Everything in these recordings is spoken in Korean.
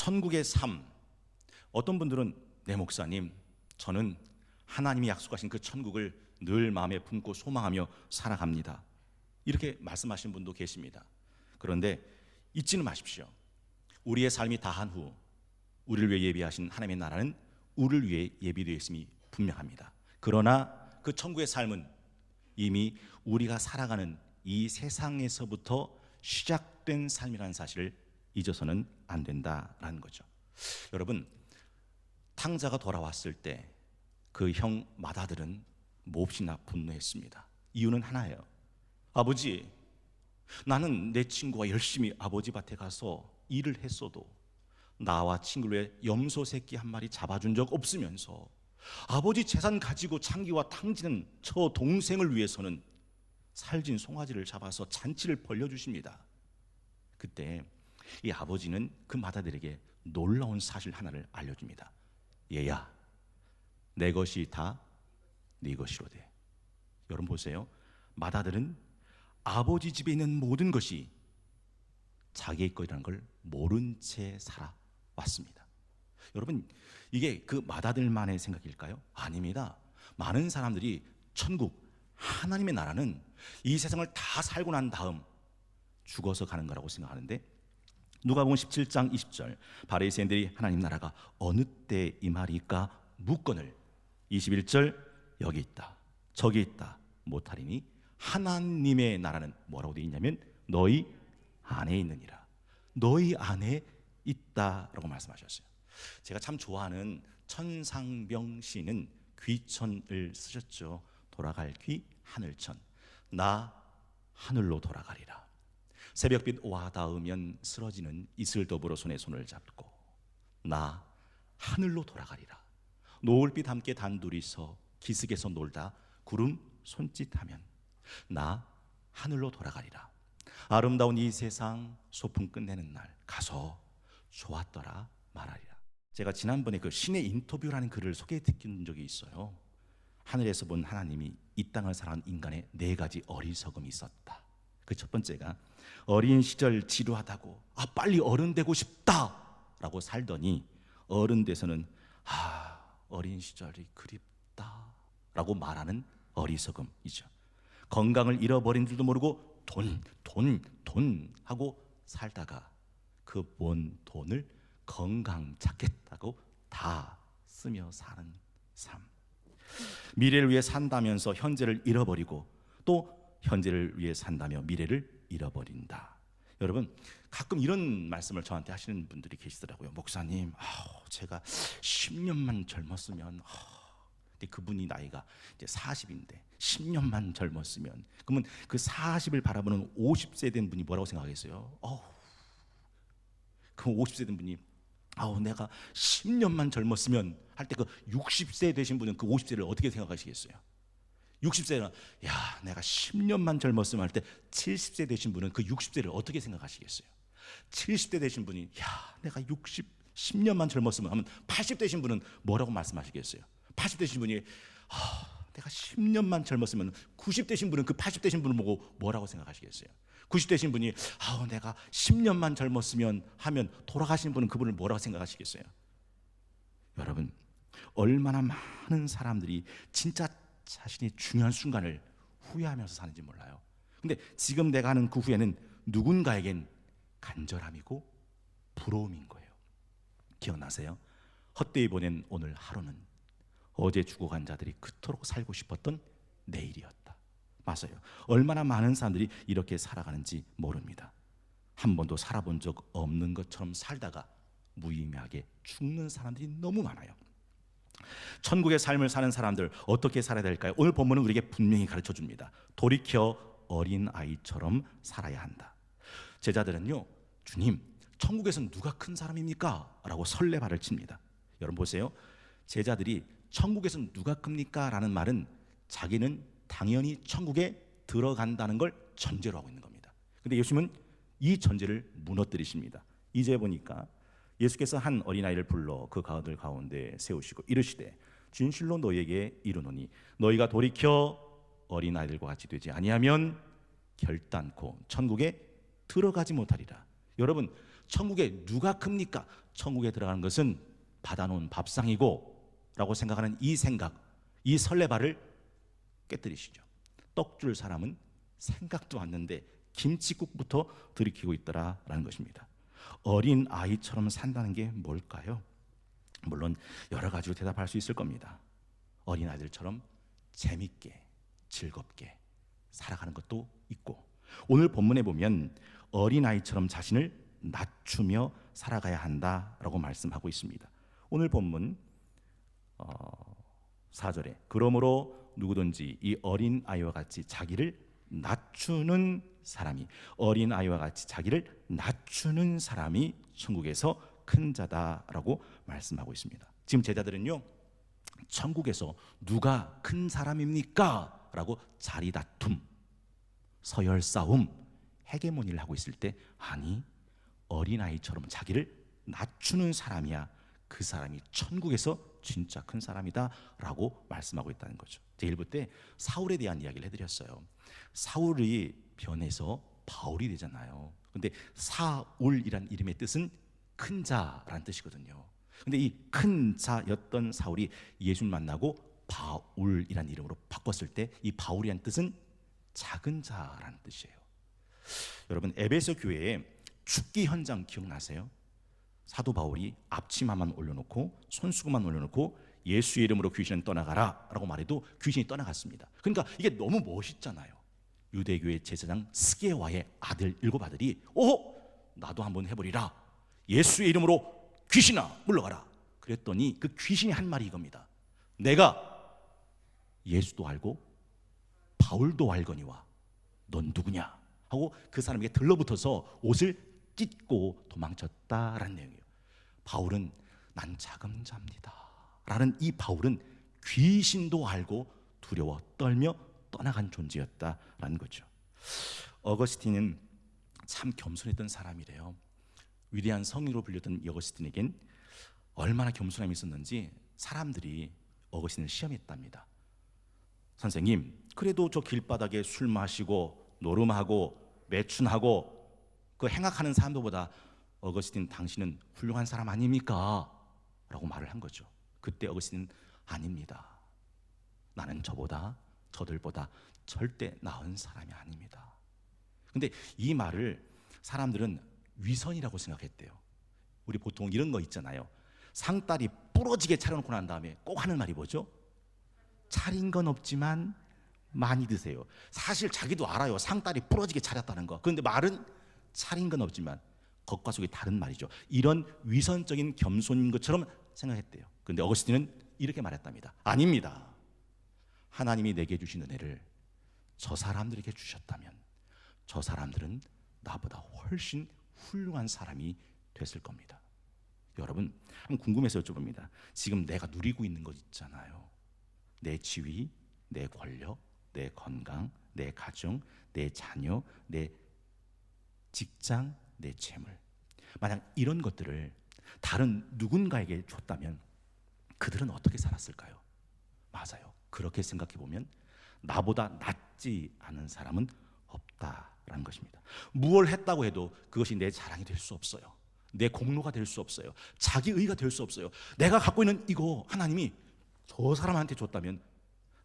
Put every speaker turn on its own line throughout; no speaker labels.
천국의 삶, 어떤 분들은 네 목사님, 저는 하나님이 약속하신 그 천국을 늘 마음에 품고 소망하며 살아갑니다, 이렇게 말씀하신 분도 계십니다. 그런데 잊지는 마십시오. 우리의 삶이 다한 후 우리를 위해 예비하신 하나님의 나라는 우리를 위해 예비되어 있음이 분명합니다. 그러나 그 천국의 삶은 이미 우리가 살아가는 이 세상에서부터 시작된 삶이라는 사실을 잊어서는 안 된다라는 거죠. 여러분, 탕자가 돌아왔을 때 그 형 맏아들은 몹시나 분노했습니다. 이유는 하나예요. 아버지, 나는 내 친구가 열심히 아버지 밭에 가서 일을 했어도 나와 친구를 위해 염소 새끼 한 마리 잡아준 적 없으면서 아버지 재산 가지고 창기와 탕지는 저 동생을 위해서는 살진 송아지를 잡아서 잔치를 벌려주십니다. 그때 이 아버지는 그 맏아들에게 놀라운 사실 하나를 알려줍니다. 얘야, 내 것이 다 네 것이로되. 여러분 보세요. 맏아들은 아버지 집에 있는 모든 것이 자기의 것이라는 걸 모른 채 살아왔습니다. 여러분, 이게 그 맏아들만의 생각일까요? 아닙니다. 많은 사람들이 천국, 하나님의 나라는 이 세상을 다 살고 난 다음 죽어서 가는 거라고 생각하는데, 누가복음 17장 20절, 바리새인들이 하나님 나라가 어느 때 임하리까 묻거늘 21절, 여기 있다 저기 있다 못하리니 하나님의 나라는 뭐라고 되어 있냐면 너희 안에 있느니라. 너희 안에 있다라고 말씀하셨어요. 제가 참 좋아하는 천상병 시는 귀천을 쓰셨죠. 돌아갈 귀 하늘천, 나 하늘로 돌아가리라. 새벽빛 와 닿으면 쓰러지는 이슬 더불어 손에 손을 잡고 나 하늘로 돌아가리라. 노을빛 함께 단둘이서 기슭에서 놀다 구름 손짓하면 나 하늘로 돌아가리라. 아름다운 이 세상 소풍 끝내는 날 가서 좋았더라 말하리라. 제가 지난번에 그 신의 인터뷰라는 글을 소개해 드린 적이 있어요. 하늘에서 본 하나님이 이 땅을 살아간 인간의 네 가지 어리석음이 있었다. 그 첫 번째가 어린 시절 지루하다고 빨리 어른 되고 싶다 라고 살더니 어른 돼서는 어린 시절이 그립다 라고 말하는 어리석음이죠. 건강을 잃어버린 줄도 모르고 돈 하고 살다가 그 번 돈을 건강 찾겠다고 다 쓰며 사는 삶. 미래를 위해 산다면서 현재를 잃어버리고 또 현재를 위해 산다며 미래를 잃어버린다. 여러분, 가끔 이런 말씀을 저한테 하시는 분들이 계시더라고요. 목사님, 제가 10년만 젊었으면, 근데 그분이 나이가 이제 40인데 10년만 젊었으면, 그러면 그 40을 바라보는 50세 된 분이 뭐라고 생각하겠어요? 그 50세 된 분이 내가 10년만 젊었으면 할 때 그 60세 되신 분은 그 50세를 어떻게 생각하시겠어요? 60세는 내가 10년만 젊었으면 할 때 70세 되신 분은 그 60세를 어떻게 생각하시겠어요? 70대 되신 분이 내가 10년만 젊었으면 하면 80 되신 분은 뭐라고 말씀하시겠어요? 80 되신 분이 내가 10년만 젊었으면 90 되신 분은 그 80 되신 분을 보고 뭐라고 생각하시겠어요? 90 되신 분이 내가 10년만 젊었으면 하면 돌아가신 분은 그분을 뭐라고 생각하시겠어요? 여러분, 얼마나 많은 사람들이 진짜 자신이 중요한 순간을 후회하면서 사는지 몰라요. 근데 지금 내가 하는 그 후회는 누군가에겐 간절함이고 부러움인 거예요. 기억나세요? 헛되이 보낸 오늘 하루는 어제 죽어간 자들이 그토록 살고 싶었던 내일이었다. 맞아요. 얼마나 많은 사람들이 이렇게 살아가는지 모릅니다. 한 번도 살아본 적 없는 것처럼 살다가 무의미하게 죽는 사람들이 너무 많아요. 천국의 삶을 사는 사람들 어떻게 살아야 될까요? 오늘 본문은 우리에게 분명히 가르쳐 줍니다. 돌이켜 어린아이처럼 살아야 한다. 제자들은요, 주님, 천국에서는 누가 큰 사람입니까? 라고 설레발을 칩니다. 여러분 보세요. 제자들이 천국에서는 누가 큽니까? 라는 말은 자기는 당연히 천국에 들어간다는 걸 전제로 하고 있는 겁니다. 근데 예수님은 이 전제를 무너뜨리십니다. 이제 보니까 예수께서 한 어린아이를 불러 그 가들 가운데 세우시고 이르시되 진실로 너희에게 이르노니 너희가 돌이켜 어린아이들과 같이 되지 아니하면 결단코 천국에 들어가지 못하리라. 여러분, 천국에 누가 큽니까? 천국에 들어가는 것은 받아놓은 밥상이고 라고 생각하는 이 생각, 이 설레발을 깨뜨리시죠. 떡 줄 사람은 생각도 않는데 김치국부터 들이키고 있더라라는 것입니다. 어린 아이처럼 산다는 게 뭘까요? 물론 여러 가지로 대답할 수 있을 겁니다. 어린 아이들처럼 재밌게 즐겁게 살아가는 것도 있고, 오늘 본문에 보면 어린아이처럼 자신을 낮추며 살아가야 한다라고 말씀하고 있습니다. 오늘 본문 4절에 그러므로 누구든지 이 어린아이와 같이 자기를 낮추는 사람이, 어린아이와 같이 자기를 낮추는 사람이 천국에서 큰 자다라고 말씀하고 있습니다. 지금 제자들은요, 천국에서 누가 큰 사람입니까? 라고 자리 다툼, 서열 싸움, 헤게모니를 하고 있을 때, 아니, 어린아이처럼 자기를 낮추는 사람이야, 그 사람이 천국에서 진짜 큰 사람이다 라고 말씀하고 있다는 거죠. 제 1부 때 사울에 대한 이야기를 해드렸어요. 사울이 변해서 바울이 되잖아요. 근데 사울이란 이름의 뜻은 큰 자라는 뜻이거든요. 근데 이 큰 자였던 사울이 예수를 만나고 바울이란 이름으로 바꿨을 때, 이 바울이란 뜻은 작은 자라는 뜻이에요. 여러분, 에베소 교회에 죽기 현장 기억나세요? 사도 바울이 앞치마만 올려놓고 손수건만 올려놓고 예수의 이름으로 귀신은 떠나가라 라고 말해도 귀신이 떠나갔습니다. 그러니까 이게 너무 멋있잖아요. 유대교회 제사장 스게와의 아들 7아들이 나도 한번 해보리라, 예수의 이름으로 귀신아 물러가라. 그랬더니 그 귀신이 한 말이 이겁니다. 내가 예수도 알고 바울도 알거니와 넌 누구냐 하고 그 사람에게 들러붙어서 옷을 찢고 도망쳤다라는 내용이에요. 바울은 난 작은 자입니다 라는 이 바울은 귀신도 알고 두려워 떨며 떠나간 존재였다라는 거죠. 어거스틴은 참 겸손했던 사람이래요. 위대한 성인으로 불렸던 이 어거스틴에겐 얼마나 겸손함이 있었는지 사람들이 어거스틴을 시험했답니다. 선생님, 그래도 저 길바닥에 술 마시고 노름하고 매춘하고 그 행악하는 사람들보다 어거스틴 당신은 훌륭한 사람 아닙니까? 라고 말을 한 거죠. 그때 어거스틴은 아닙니다. 나는 저들보다 절대 나은 사람이 아닙니다. 근데 이 말을 사람들은 위선이라고 생각했대요. 우리 보통 이런 거 있잖아요. 상다리 부러지게 차려놓고 난 다음에 꼭 하는 말이 뭐죠? 차린 건 없지만 많이 드세요. 사실 자기도 알아요, 상다리 부러지게 차렸다는 거. 그런데 말은 차린 건 없지만 겉과 속이 다른 말이죠. 이런 위선적인 겸손인 것처럼 생각했대요. 그런데 어거스틴은 이렇게 말했답니다. 아닙니다. 하나님이 내게 주신 은혜를 저 사람들에게 주셨다면 저 사람들은 나보다 훨씬 훌륭한 사람이 됐을 겁니다. 여러분, 한번 궁금해서 여쭤봅니다. 지금 내가 누리고 있는 것 있잖아요. 내 지위, 내 권력, 내 건강, 내 가정, 내 자녀, 내 직장, 내 재물. 만약 이런 것들을 다른 누군가에게 줬다면 그들은 어떻게 살았을까요? 맞아요. 그렇게 생각해 보면 나보다 낫지 않은 사람은 없다라는 것입니다. 무엇을 했다고 해도 그것이 내 자랑이 될 수 없어요. 내 공로가 될 수 없어요. 자기 의가 될 수 없어요. 내가 갖고 있는 이거 하나님이 저 사람한테 줬다면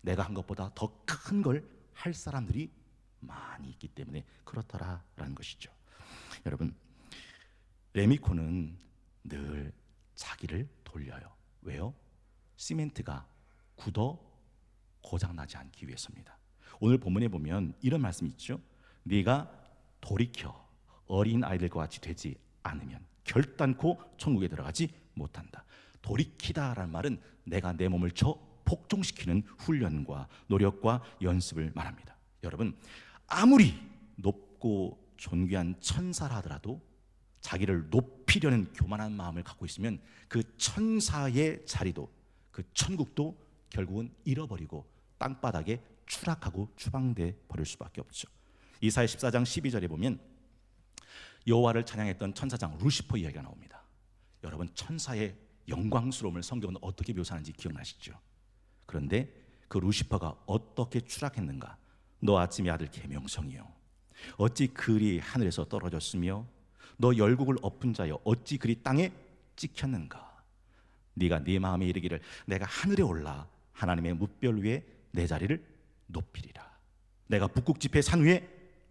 내가 한 것보다 더 큰 걸 할 사람들이 많이 있기 때문에 그렇더라라는 것이죠. 여러분, 레미코는 늘 자기를 돌려요. 왜요? 시멘트가 굳어 고장나지 않기 위해서입니다. 오늘 본문에 보면 이런 말씀이 있죠. 네가 돌이켜 어린 아이들과 같이 되지 않으면 결단코 천국에 들어가지 못한다. 돌이키다라는 말은 내가 내 몸을 복종시키는 훈련과 노력과 연습을 말합니다. 여러분, 아무리 높고 존귀한 천사라 하더라도 자기를 높이려는 교만한 마음을 갖고 있으면 그 천사의 자리도, 그 천국도 결국은 잃어버리고 땅바닥에 추락하고 추방돼 버릴 수밖에 없죠. 이사야 14장 12절에 보면 여호와를 찬양했던 천사장 루시퍼 이야기가 나옵니다. 여러분, 천사의 영광스러움을 성경은 어떻게 묘사하는지 기억나시죠? 그런데 그 루시퍼가 어떻게 추락했는가? 너 아침의 아들 계명성이요, 어찌 그리 하늘에서 떨어졌으며 너 열국을 엎은 자여 어찌 그리 땅에 찍혔는가? 네가 네 마음에 이르기를 내가 하늘에 올라 하나님의 뭇별 위에 내 자리를 높이리라. 내가 북극 지폐 산 위에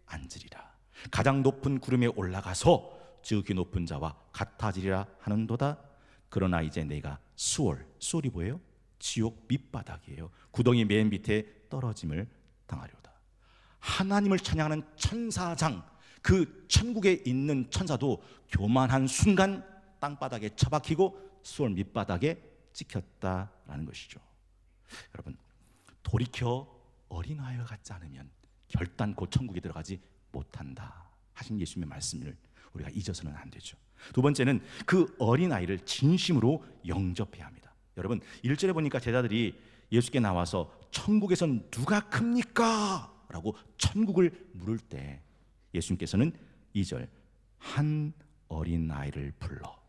앉으리라. 가장 높은 구름에 올라가서 지극히 높은 자와 같아지리라 하는도다. 그러나 이제 내가 수월이 뭐예요? 지옥 밑바닥이에요. 구덩이 맨 밑에 떨어짐을 당하려다. 하나님을 찬양하는 천사장, 그 천국에 있는 천사도 교만한 순간 땅바닥에 처박히고 수월 밑바닥에 찍혔다라는 것이죠. 여러분, 돌이켜 어린아이와 같지 않으면 결단코 천국에 들어가지 못한다 하신 예수님의 말씀을 우리가 잊어서는 안 되죠. 두 번째는 그 어린아이를 진심으로 영접해야 합니다. 여러분, 1절에 보니까 제자들이 예수께 나와서 천국에선 누가 큽니까? 라고 천국을 물을 때 예수님께서는 2절 한 어린아이를 불러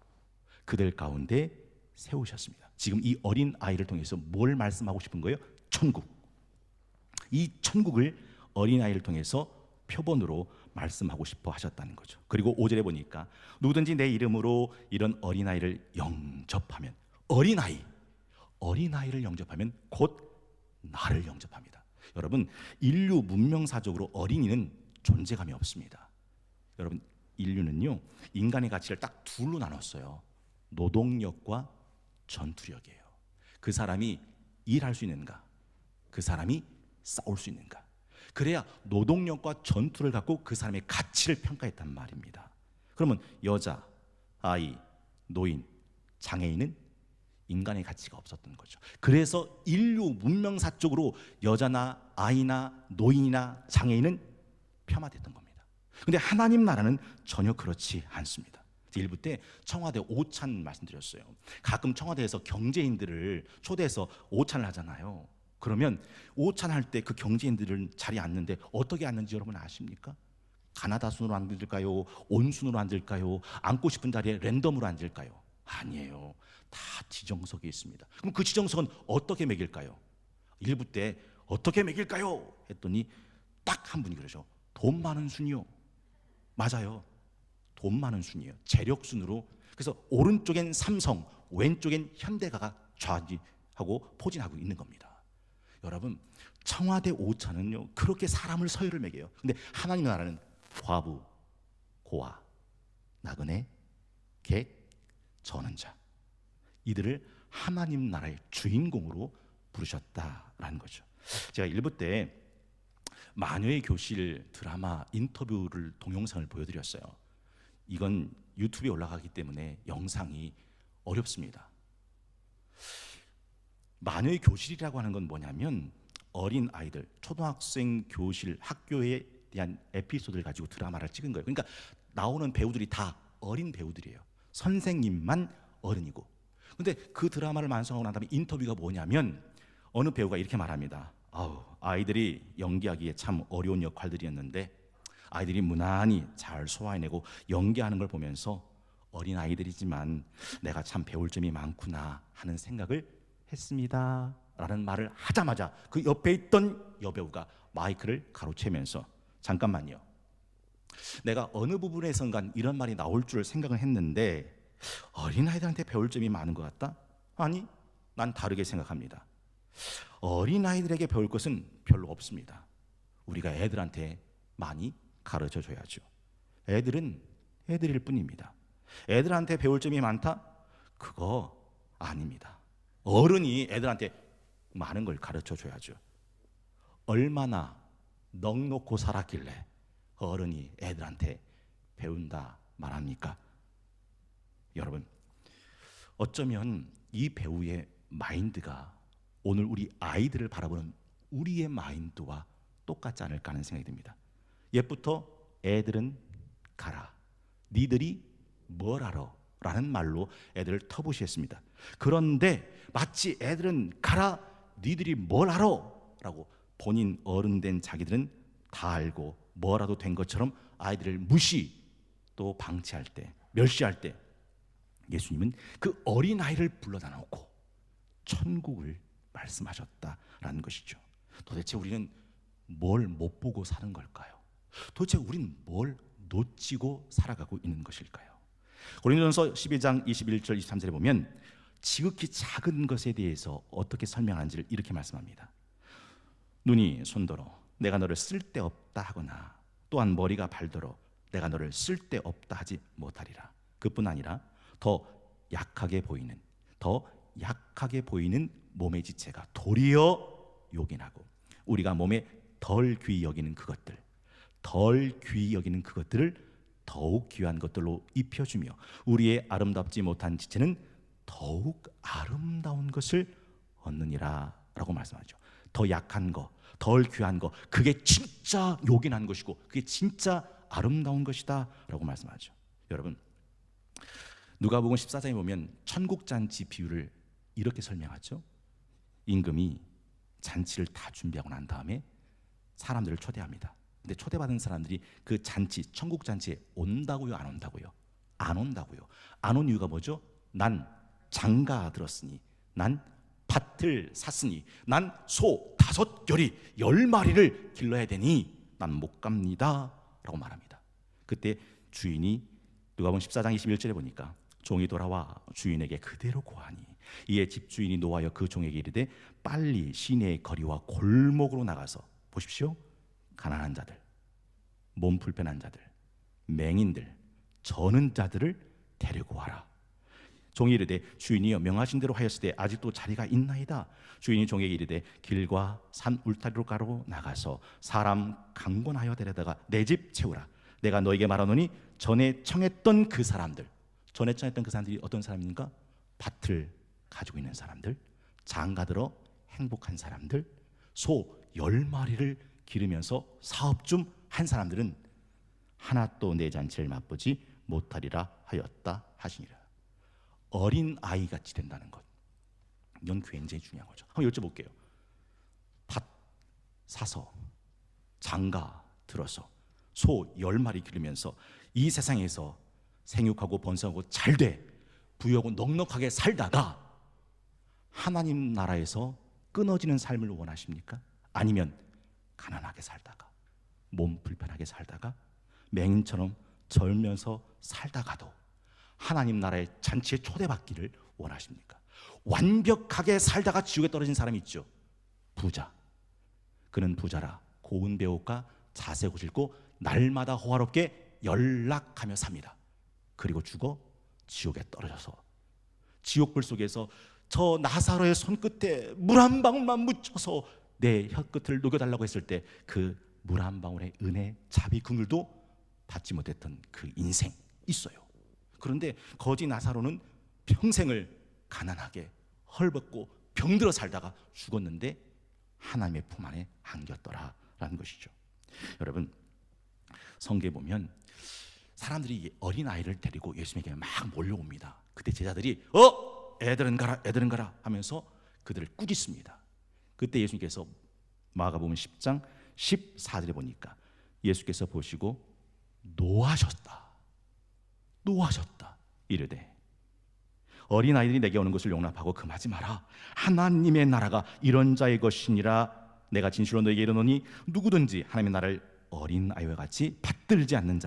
그들 가운데 세우셨습니다. 지금 이 어린아이를 통해서 뭘 말씀하고 싶은 거예요? 천국. 이 천국을 어린아이를 통해서 표본으로 말씀하고 싶어 하셨다는 거죠. 그리고 5절에 보니까 누구든지 내 이름으로 이런 어린아이를 영접하면, 어린아이를 영접하면 곧 나를 영접합니다. 여러분, 인류 문명사적으로 어린이는 존재감이 없습니다. 여러분, 인류는요 인간의 가치를 딱 둘로 나눴어요. 노동력과 전투력이에요. 그 사람이 일할 수 있는가, 그 사람이 싸울 수 있는가. 그래야 노동력과 전투를 갖고 그 사람의 가치를 평가했단 말입니다. 그러면 여자, 아이, 노인, 장애인은 인간의 가치가 없었던 거죠. 그래서 인류 문명사적으로 여자나 아이나 노인이나 장애인은 폄하됐던 겁니다. 근데 하나님 나라는 전혀 그렇지 않습니다. 1부 때 청와대 오찬 말씀드렸어요. 가끔 청와대에서 경제인들을 초대해서 오찬을 하잖아요. 그러면 오찬할 때 그 경제인들은 자리에 앉는데 어떻게 앉는지 여러분 아십니까? 가나다 순으로 앉을까요? 온순으로 앉을까요? 앉고 싶은 자리에 랜덤으로 앉을까요? 아니에요. 다 지정석이 있습니다. 그럼 그 지정석은 어떻게 매길까요? 1부 때 어떻게 매길까요? 했더니 딱 한 분이 그러죠. 돈 많은 순이요. 맞아요. 돈 많은 순이에요. 재력 순으로. 그래서 오른쪽엔 삼성, 왼쪽엔 현대가가 좌지하고 포진하고 있는 겁니다. 여러분, 청와대 오찬은요 그렇게 사람을 서열을 매겨요. 근데 하나님 나라는 과부, 고아, 나그네, 객, 저는 자, 이들을 하나님 나라의 주인공으로 부르셨다라는 거죠. 제가 1부 때 마녀의 교실 드라마 인터뷰를 동영상을 보여드렸어요. 이건 유튜브에 올라가기 때문에 영상이 어렵습니다. 마녀의 교실이라고 하는 건 뭐냐면 어린 아이들, 초등학생 교실, 학교에 대한 에피소드를 가지고 드라마를 찍은 거예요. 그러니까 나오는 배우들이 다 어린 배우들이에요. 선생님만 어른이고. 근데 그 드라마를 완성하고 난 다음에 인터뷰가 뭐냐면 어느 배우가 이렇게 말합니다. 아이들이 연기하기에 참 어려운 역할들이었는데 아이들이 무난히 잘 소화해내고 연기하는 걸 보면서 어린 아이들이지만 내가 참 배울 점이 많구나 하는 생각을 했습니다 라는 말을 하자마자 그 옆에 있던 여배우가 마이크를 가로채면서 잠깐만요, 내가 어느 부분에선가 이런 말이 나올 줄 생각을 했는데 어린아이들한테 배울 점이 많은 것 같다? 아니, 난 다르게 생각합니다. 어린아이들에게 배울 것은 별로 없습니다. 우리가 애들한테 많이 가르쳐줘야죠. 애들은 애들일 뿐입니다. 애들한테 배울 점이 많다? 그거 아닙니다. 어른이 애들한테 많은 걸 가르쳐줘야죠. 얼마나 넋놓고 살았길래 어른이 애들한테 배운다 말합니까? 여러분, 어쩌면 이 배우의 마인드가 오늘 우리 아이들을 바라보는 우리의 마인드와 똑같지 않을까 하는 생각이 듭니다. 옛부터 애들은 가라, 니들이 뭘 알아? 라는 말로 애들을 터부시했습니다. 그런데 마치 애들은 가라, 니들이 뭘 알아? 라고 본인 어른 된 자기들은 다 알고 뭐라도 된 것처럼 아이들을 무시 또 방치할 때, 멸시할 때 예수님은 그 어린아이를 불러다 놓고 천국을 말씀하셨다라는 것이죠. 도대체 우리는 뭘 못 보고 사는 걸까요? 도대체 우리는 뭘 놓치고 살아가고 있는 것일까요? 고린도전서 12장 21절 23절에 보면 지극히 작은 것에 대해서 어떻게 설명하는지를 이렇게 말씀합니다. 눈이 손더러 내가 너를 쓸데없다 하거나 또한 머리가 발더러 내가 너를 쓸데없다 하지 못하리라. 그뿐 아니라 더 약하게 보이는 몸의 지체가 도리어 요긴하고 우리가 몸에 덜 귀히 여기는 그것들을 더욱 귀한 것들로 입혀주며 우리의 아름답지 못한 지체는 더욱 아름다운 것을 얻느니라 라고 말씀하죠. 더 약한 거, 덜 귀한 거, 그게 진짜 요긴한 것이고 그게 진짜 아름다운 것이다 라고 말씀하죠. 여러분, 누가복음 14장에 보면 천국잔치 비유를 이렇게 설명하죠. 임금이 잔치를 다 준비하고 난 다음에 사람들을 초대합니다. 근데 초대받은 사람들이 그 잔치, 천국잔치에 온다고요, 안 온다고요? 안 온다고요. 안 온 이유가 뭐죠? 난 장가 들었으니, 난 밭을 샀으니, 난 소 5결이 10마리를 길러야 되니 난 못 갑니다 라고 말합니다. 그때 주인이 누가복음 14장 21절에 보니까 종이 돌아와 주인에게 그대로 고하니 이에 집주인이 노하여 그 종에게 이르되 빨리 시내의 거리와 골목으로 나가서 보십시오, 가난한 자들, 몸 불편한 자들, 맹인들, 저는 자들을 데리고 와라. 종이 이르되 주인이여 명하신 대로 하였으되 아직도 자리가 있나이다. 주인이 종에게 이르되 길과 산 울타리로 가로 나가서 사람 강권하여 데려다가 내 집 채우라. 내가 너에게 말하노니 전에 청했던 그 사람들이 어떤 사람인가? 밭을 가지고 있는 사람들, 장가들어 행복한 사람들, 소 10마리를 기르면서 사업 좀 한 사람들은 하나 또 내 잔치를 맛보지 못하리라 하였다 하시니라. 어린 아이같이 된다는 것, 이건 굉장히 중요한 거죠. 한번 여쭤볼게요. 밭 사서 장가 들어서 소 10마리 기르면서 이 세상에서 생육하고 번성하고 잘돼 부유하고 넉넉하게 살다가 하나님 나라에서 끊어지는 삶을 원하십니까? 아니면 가난하게 살다가 몸 불편하게 살다가 맹인처럼 절면서 살다가도 하나님 나라의 잔치에 초대받기를 원하십니까? 완벽하게 살다가 지옥에 떨어진 사람이 있죠. 부자. 그는 부자라 고운 배옷과 자색 옷을 입고 날마다 호화롭게 연락하며 삽니다. 그리고 죽어 지옥에 떨어져서 지옥불 속에서 저 나사로의 손끝에 물 한 방울만 묻혀서 내 혀끝을 녹여달라고 했을 때 그 물 한 방울의 은혜, 자비, 긍휼도 받지 못했던 그 인생 있어요. 그런데 거지 나사로는 평생을 가난하게 헐벗고 병들어 살다가 죽었는데 하나님의 품 안에 안겼더라라는 것이죠. 여러분, 성경에 보면 사람들이 어린아이를 데리고 예수님에게 막 몰려옵니다. 그때 제자들이 애들은 가라 하면서 그들을 꾸짖습니다. 그때 예수님께서 마가복음 10장 14절에 보니까 예수께서 보시고 노하셨다 이르되 어린아이들이 내게 오는 것을 용납하고 금하지 마라. 하나님의 나라가 이런 자의 것이니라. 내가 진실로 너에게 이르노니 누구든지 하나님의 나라를 어린아이와 같이 받들지 않는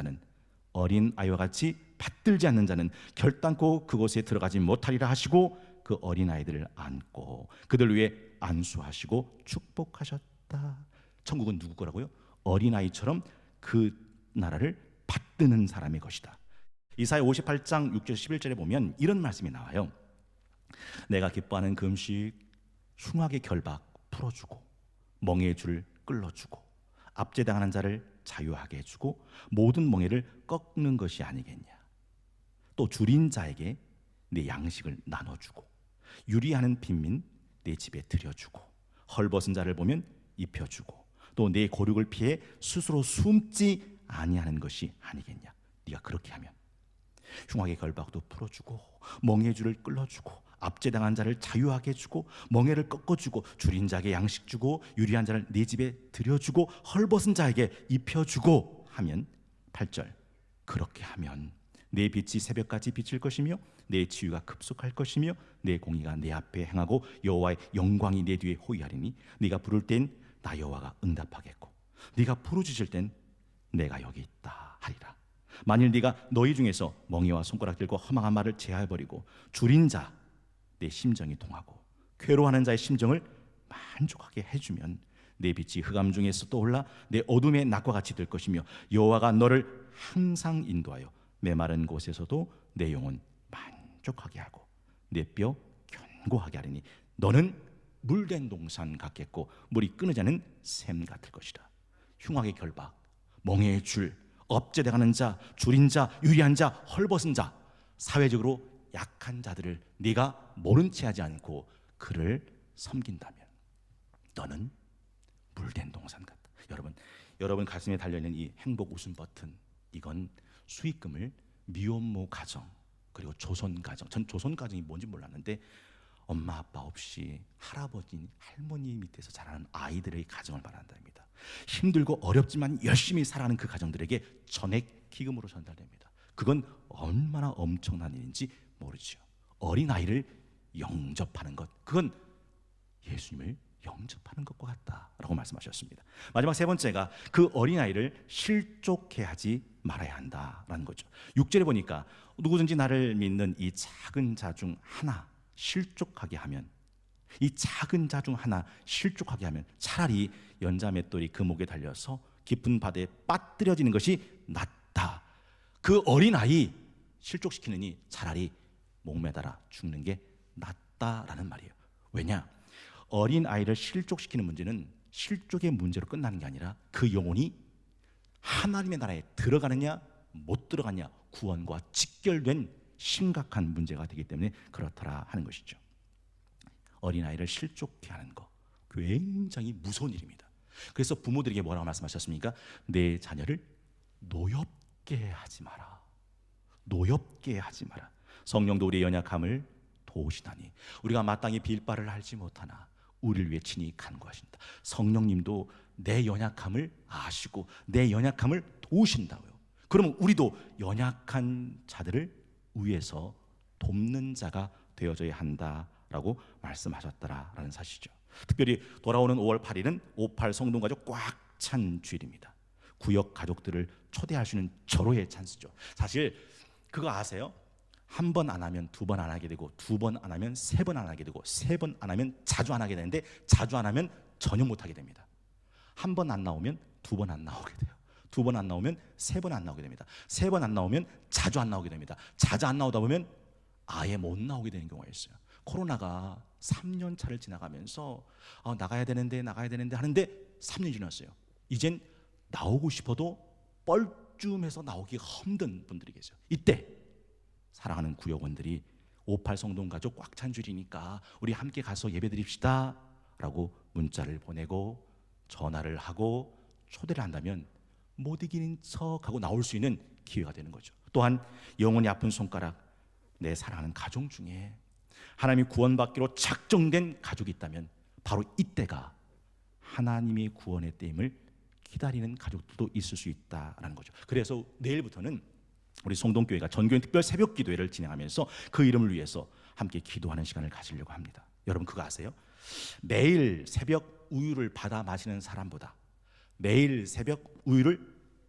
자는 결단코 그곳에 들어가지 못하리라 하시고 그 어린아이들을 안고 그들 위해 안수하시고 축복하셨다. 천국은 누구 거라고요? 어린아이처럼 그 나라를 받드는 사람의 것이다. 이사야 58장 6절 11절에 보면 이런 말씀이 나와요. 내가 기뻐하는 그 음식 흉악의 결박 풀어주고 멍에의 줄을 끌어주고 압제당하는 자를 자유하게 해주고 모든 멍에를 꺾는 것이 아니겠냐. 또 줄인 자에게 내 양식을 나눠주고 유리하는 빈민 내 집에 들여주고 헐벗은 자를 보면 입혀주고 또 내 고륙을 피해 스스로 숨지 아니하는 것이 아니겠냐. 네가 그렇게 하면 흉악의 결박도 풀어주고 멍에의 줄을 끌어주고 압제당한 자를 자유하게 해주고 멍에를 꺾어주고 줄인 자에게 양식 주고 유리한 자를 네 집에 들여주고 헐벗은 자에게 입혀주고 하면 8절 그렇게 하면 내 빛이 새벽까지 비칠 것이며 내 치유가 급속할 것이며 내 공의가 내 앞에 행하고 여호와의 영광이 내 뒤에 호위하리니 네가 부를 땐 나 여호와가 응답하겠고 네가 부르짖을 땐 내가 여기 있다 하리라. 만일 네가 너희 중에서 멍에와 손가락 들고 허망한 말을 제하여버리고 줄인 자 내 심정이 동하고 괴로워하는 자의 심정을 만족하게 해주면 내 빛이 흑암 중에서 떠올라 내 어둠의 낮과 같이 될 것이며 여호와가 너를 항상 인도하여 메마른 곳에서도 내 영혼 만족하게 하고 내 뼈 견고하게 하리니 너는 물된 동산 같겠고 물이 끊이지 않은 샘 같을 것이라. 흉악의 결박, 멍에의 줄, 업제돼가는 자, 줄인 자, 유리한 자, 헐벗은 자, 사회적으로 약한 자들을 네가 모른 채 하지 않고 그를 섬긴다면 너는 물된 동산 같다. 여러분 가슴에 달려있는 이 행복 웃음 버튼, 이건 수익금을 미혼모 가정 그리고 조선 가정, 전 조선 가정이 뭔지 몰랐는데 엄마 아빠 없이 할아버지 할머니 밑에서 자라는 아이들의 가정을 말한답니다. 힘들고 어렵지만 열심히 살아가는 그 가정들에게 전액 기금으로 전달됩니다. 그건 얼마나 엄청난 일인지 모르죠. 어린아이를 영접하는 것, 그건 예수님을 영접하는 것과 같다라고 말씀하셨습니다. 마지막 세 번째가 그 어린아이를 실족해 하지 말아야 한다라는 거죠. 6절에 보니까 누구든지 나를 믿는 이 작은 자 중 하나 실족하게 하면, 이 작은 자 중 하나 실족하게 하면 차라리 연자 맷돌이 그 목에 달려서 깊은 바다에 빠뜨려지는 것이 낫다. 그 어린아이 실족시키느니 차라리 목매달아 죽는 게 낫다라는 말이에요. 왜냐? 어린아이를 실족시키는 문제는 실족의 문제로 끝나는 게 아니라 그 영혼이 하나님의 나라에 들어가느냐 못 들어가느냐, 구원과 직결된 심각한 문제가 되기 때문에 그렇더라 하는 것이죠. 어린아이를 실족케 하는 거 굉장히 무서운 일입니다. 그래서 부모들에게 뭐라고 말씀하셨습니까? 내 자녀를 노엽게 하지 마라. 노엽게 하지 마라. 성령도 우리의 연약함을 도우시다니 우리가 마땅히 빌 바를 알지 못하나 우리를 위해 친히 간구하신다. 성령님도 내 연약함을 아시고 내 연약함을 도우신다고요. 그러면 우리도 연약한 자들을 위해서 돕는 자가 되어져야 한다라고 말씀하셨더라라는 사실이죠. 특별히 돌아오는 5월 8일은 58 성동가족 꽉 찬 주일입니다. 구역 가족들을 초대할 수 있는 절호의 찬스죠. 사실 그거 아세요? 한 번 안 하면 두 번 안 하게 되고, 두 번 안 하면 세 번 안 하게 되고, 세 번 안 하면 자주 안 하게 되는데, 자주 안 하면 전혀 못 하게 됩니다. 한 번 안 나오면 두 번 안 나오게 돼요. 두 번 안 나오면 세 번 안 나오게 됩니다. 세 번 안 나오면 자주 안 나오게 됩니다. 자주 안 나오다 보면 아예 못 나오게 되는 경우가 있어요. 코로나가 3년 차를 지나가면서 나가야 되는데 하는데 3년이 지났어요. 이젠 나오고 싶어도 뻘쭘해서 나오기 힘든 분들이 계세요. 이때 사랑하는 구역원들이 58 성동가족 꽉 찬 줄이니까 우리 함께 가서 예배드립시다 라고 문자를 보내고 전화를 하고 초대를 한다면 못 이기는 척하고 나올 수 있는 기회가 되는 거죠. 또한 영혼이 아픈 손가락, 내 사랑하는 가족 중에 하나님이 구원받기로 작정된 가족이 있다면 바로 이때가 하나님의 구원의 때임을 기다리는 가족들도 있을 수 있다라는 거죠. 그래서 내일부터는 우리 송동교회가 전교인 특별 새벽 기도회를 진행하면서 그 이름을 위해서 함께 기도하는 시간을 가지려고 합니다. 여러분 그거 아세요? 매일 새벽 우유를 받아 마시는 사람보다 매일 새벽 우유를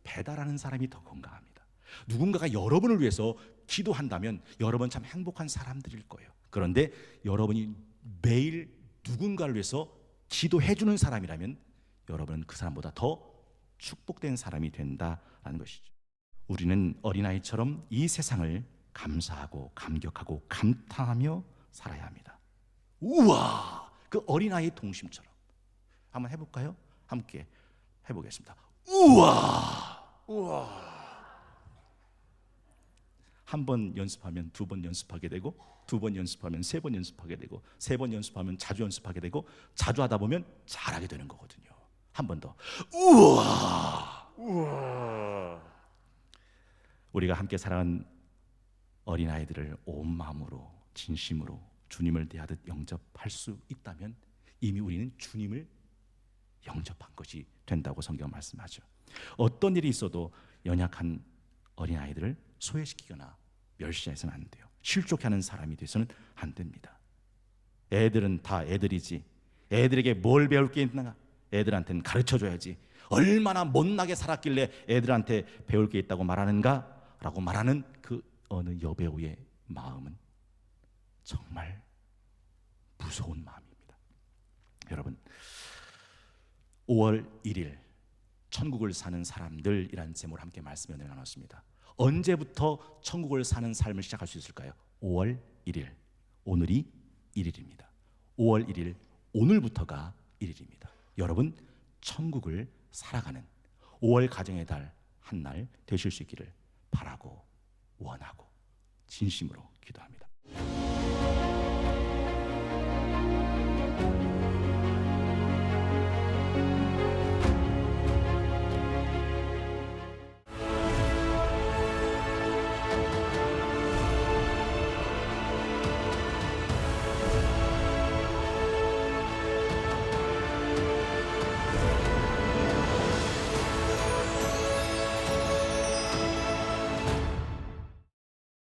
배달하는 사람이 더 건강합니다. 누군가가 여러분을 위해서 기도한다면 여러분 참 행복한 사람들일 거예요. 그런데 여러분이 매일 누군가를 위해서 기도해주는 사람이라면 여러분은 그 사람보다 더 축복된 사람이 된다는 것이죠. 우리는 어린아이처럼 이 세상을 감사하고 감격하고 감탄하며 살아야 합니다. 우와! 그 어린아이의 동심처럼 한번 해볼까요? 함께 해보겠습니다. 우와! 우와! 한 번 연습하면 두 번 연습하게 되고, 두 번 연습하면 세 번 연습하게 되고, 세 번 연습하면 자주 연습하게 되고, 자주 하다 보면 잘하게 되는 거거든요. 한 번 더. 우와! 우와! 우리가 함께 사랑한 어린아이들을 온 마음으로 진심으로 주님을 대하듯 영접할 수 있다면 이미 우리는 주님을 영접한 것이 된다고 성경 말씀하죠. 어떤 일이 있어도 연약한 어린아이들을 소외시키거나 멸시해서는 안 돼요. 실족하는 사람이 돼서는 안 됩니다. 애들은 다 애들이지, 애들에게 뭘 배울 게 있나? 애들한테는 가르쳐줘야지. 얼마나 못나게 살았길래 애들한테 배울 게 있다고 말하는가? 라고 말하는 그 어느 여배우의 마음은 정말 무서운 마음입니다. 여러분, 5월 1일 천국을 사는 사람들이란 제목으로 함께 말씀을 나눴습니다. 언제부터 천국을 사는 삶을 시작할 수 있을까요? 5월 1일, 오늘이 1일입니다. 5월 1일, 오늘부터가 1일입니다. 여러분, 천국을 살아가는 5월 가정의 달 한 날 되실 수 있기를 바라고 원하고 진심으로 기도합니다.